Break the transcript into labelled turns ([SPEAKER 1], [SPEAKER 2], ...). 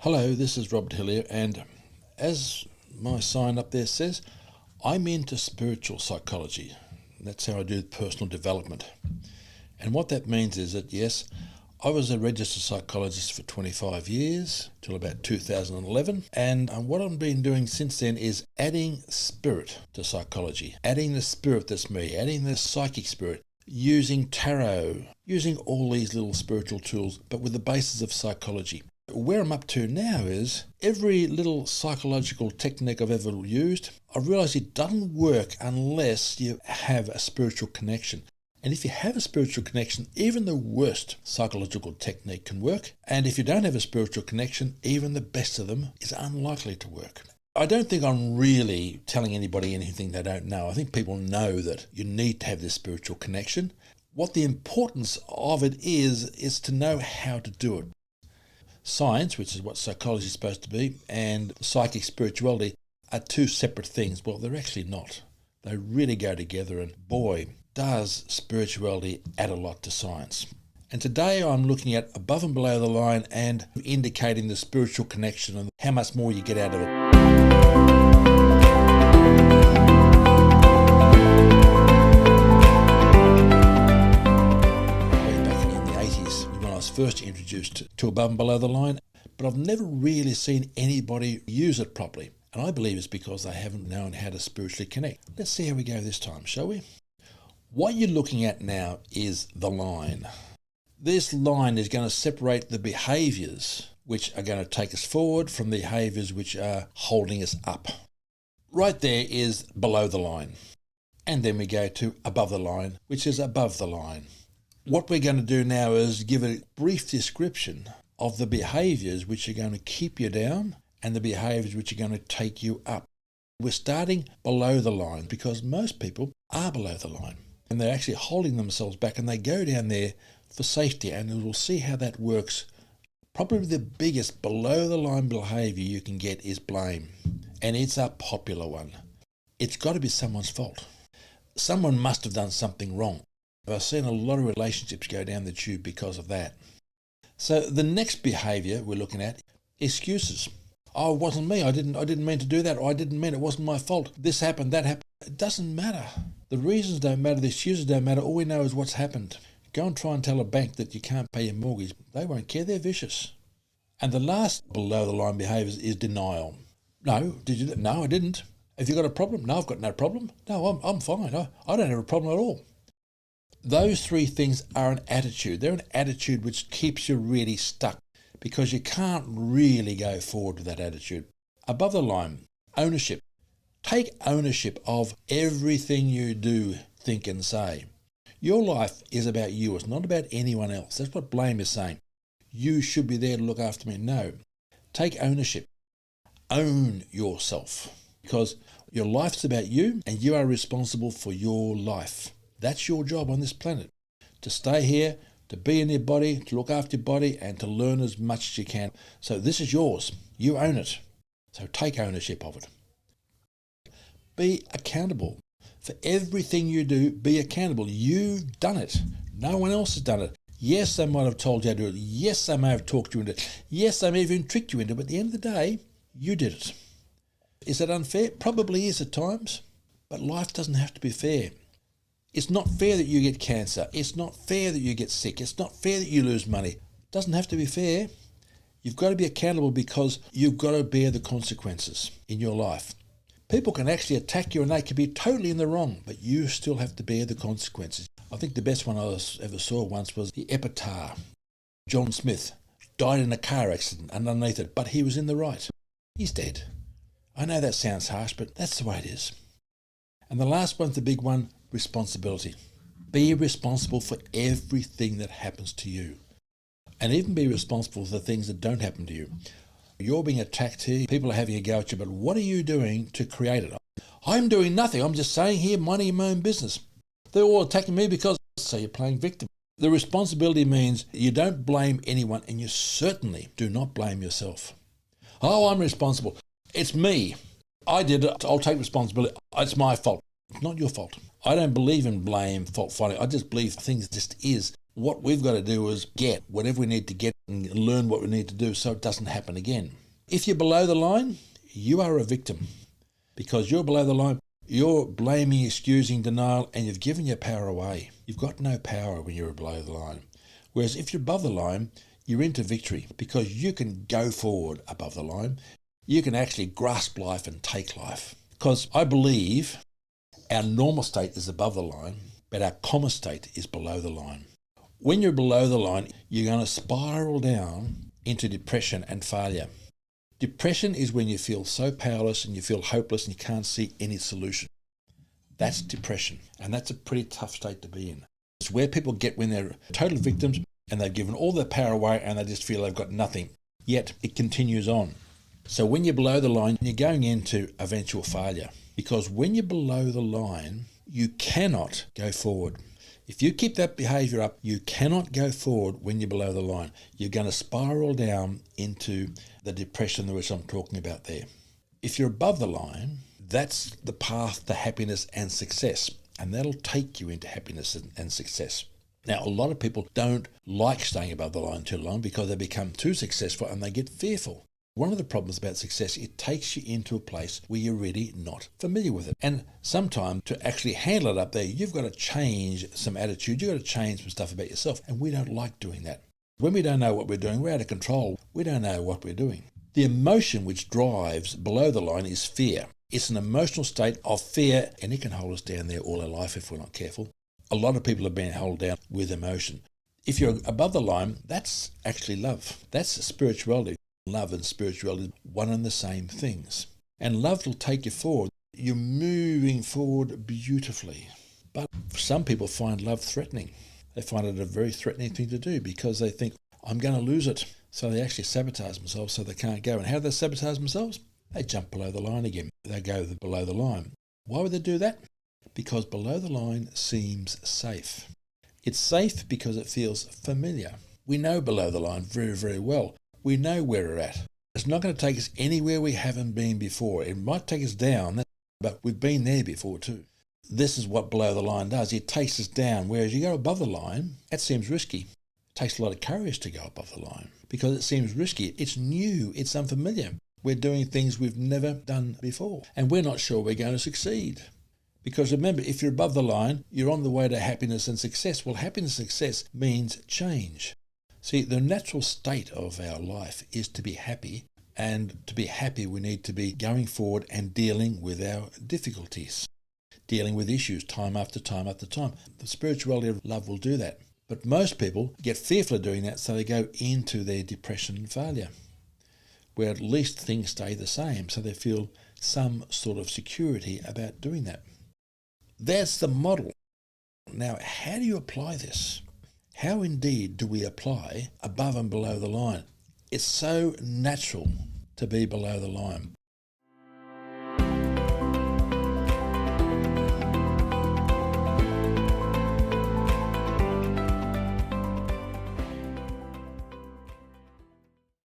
[SPEAKER 1] Hello, this is Robert Hillier, and as my sign up there says, I'm into spiritual psychology. That's how I do personal development. And what that means is that, yes, I was a registered psychologist for 25 years, till about 2011, and what I've been doing since then is adding spirit to psychology, adding the spirit that's me, adding the psychic spirit, using tarot, using all these little spiritual tools, but with the basis of psychology. Where I'm up to now is every little psychological technique I've ever used, I realise it doesn't work unless you have a spiritual connection. And if you have a spiritual connection, even the worst psychological technique can work. And if you don't have a spiritual connection, even the best of them is unlikely to work. I don't think I'm really telling anybody anything they don't know. I think people know that you need to have this spiritual connection. What the importance of it is to know how to do it. Science, which is what psychology is supposed to be, and psychic spirituality are two separate things. Well, they're actually not. They really go together, and boy, does spirituality add a lot to science. And today I'm looking at above and below the line and indicating the spiritual connection and how much more you get out of it. First introduced to above and below the line, but I've never really seen anybody use it properly, and I believe it's because they haven't known how to spiritually connect. Let's see how we go this time, shall we? What you're looking at now is the line. This line is going to separate the behaviours which are going to take us forward from the behaviours which are holding us up. Right there is below the line, and then we go to above the line, which is above the line. What we're going to do now is give a brief description of the behaviours which are going to keep you down and the behaviours which are going to take you up. We're starting below the line because most people are below the line and they're actually holding themselves back, and they go down there for safety, and we'll see how that works. Probably the biggest below the line behaviour you can get is blame, and it's a popular one. It's got to be someone's fault. Someone must have done something wrong. I've seen a lot of relationships go down the tube because of that. So the next behaviour we're looking at, excuses. Oh, it wasn't me. I didn't mean to do that. Or I didn't mean it wasn't my fault. This happened, that happened. It doesn't matter. The reasons don't matter. The excuses don't matter. All we know is what's happened. Go and try and tell a bank that you can't pay your mortgage. They won't care. They're vicious. And the last below the line behaviours is denial. No, did you? No, I didn't. Have you got a problem? No, I've got no problem. No, I'm fine. I don't have a problem at all. Those three things are an attitude. They're an attitude which keeps you really stuck because you can't really go forward with that attitude. Above the line, ownership. Take ownership of everything you do, think and say. Your life is about you. It's not about anyone else. That's what blame is saying. You should be there to look after me. No. Take ownership. Own yourself because your life's about you and you are responsible for your life. That's your job on this planet, to stay here, to be in your body, to look after your body, and to learn as much as you can. So this is yours. You own it. So take ownership of it. Be accountable. For everything you do, be accountable. You've done it. No one else has done it. Yes, they might have told you how to do it. Yes, they may have talked you into it. Yes, they may have even tricked you into it. But at the end of the day, you did it. Is it unfair? Probably is at times. But life doesn't have to be fair. It's not fair that you get cancer. It's not fair that you get sick. It's not fair that you lose money. It doesn't have to be fair. You've got to be accountable because you've got to bear the consequences in your life. People can actually attack you and they can be totally in the wrong, but you still have to bear the consequences. I think the best one I ever saw once was the epitaph. John Smith died in a car accident underneath it, but he was in the right. He's dead. I know that sounds harsh, but that's the way it is. And the last one's the big one. Responsibility. Be responsible for everything that happens to you, and even be responsible for the things that don't happen to you. You're being attacked here, people are having a go at you, but what are you doing to create it? I'm doing nothing. I'm just saying here, minding my own business. They're all attacking me because, so you're playing victim. The responsibility means you don't blame anyone, and you certainly do not blame yourself. Oh, I'm responsible. It's me. I did it. I'll take responsibility. It's my fault. It's not your fault. I don't believe in blame, fault finding. I just believe things just is. What we've got to do is get whatever we need to get and learn what we need to do so it doesn't happen again. If you're below the line, you are a victim. Because you're below the line, you're blaming, excusing, denial, and you've given your power away. You've got no power when you're below the line. Whereas if you're above the line, you're into victory because you can go forward above the line. You can actually grasp life and take life. Because I believe our normal state is above the line, but our common state is below the line. When you're below the line, you're going to spiral down into depression and failure. Depression is when you feel so powerless and you feel hopeless and you can't see any solution. That's depression, and that's a pretty tough state to be in. It's where people get when they're total victims and they've given all their power away and they just feel they've got nothing. Yet it continues on. So when you're below the line, you're going into eventual failure, because when you're below the line, you cannot go forward. If you keep that behaviour up, you cannot go forward when you're below the line. You're going to spiral down into the depression which I'm talking about there. If you're above the line, that's the path to happiness and success, and that'll take you into happiness and success. Now, a lot of people don't like staying above the line too long because they become too successful and they get fearful. One of the problems about success, it takes you into a place where you're really not familiar with it. And sometimes to actually handle it up there, you've got to change some attitude. You've got to change some stuff about yourself. And we don't like doing that. When we don't know what we're doing, we're out of control. We don't know what we're doing. The emotion which drives below the line is fear. It's an emotional state of fear, and it can hold us down there all our life if we're not careful. A lot of people have been held down with emotion. If you're above the line, that's actually love. That's spirituality. Love and spirituality are one and the same things. And love will take you forward. You're moving forward beautifully. But some people find love threatening. They find it a very threatening thing to do because they think, I'm going to lose it. So they actually sabotage themselves so they can't go. And how do they sabotage themselves? They jump below the line again. They go below the line. Why would they do that? Because below the line seems safe. It's safe because it feels familiar. We know below the line very, very well. We know where we're at. It's not going to take us anywhere we haven't been before. It might take us down, but we've been there before too. This is what below the line does. It takes us down, whereas you go above the line, that seems risky. It takes a lot of courage to go above the line because it seems risky. It's new. It's unfamiliar. We're doing things we've never done before, and we're not sure we're going to succeed. Because remember, if you're above the line, you're on the way to happiness and success. Well, happiness and success means change. See, the natural state of our life is to be happy, and to be happy we need to be going forward and dealing with our difficulties, dealing with issues time after time after time. The spirituality of love will do that. But most people get fearful of doing that, so they go into their depression and failure, where at least things stay the same, so they feel some sort of security about doing that. That's the model. Now, how do you apply this? How indeed do we apply above and below the line? It's so natural to be below the line.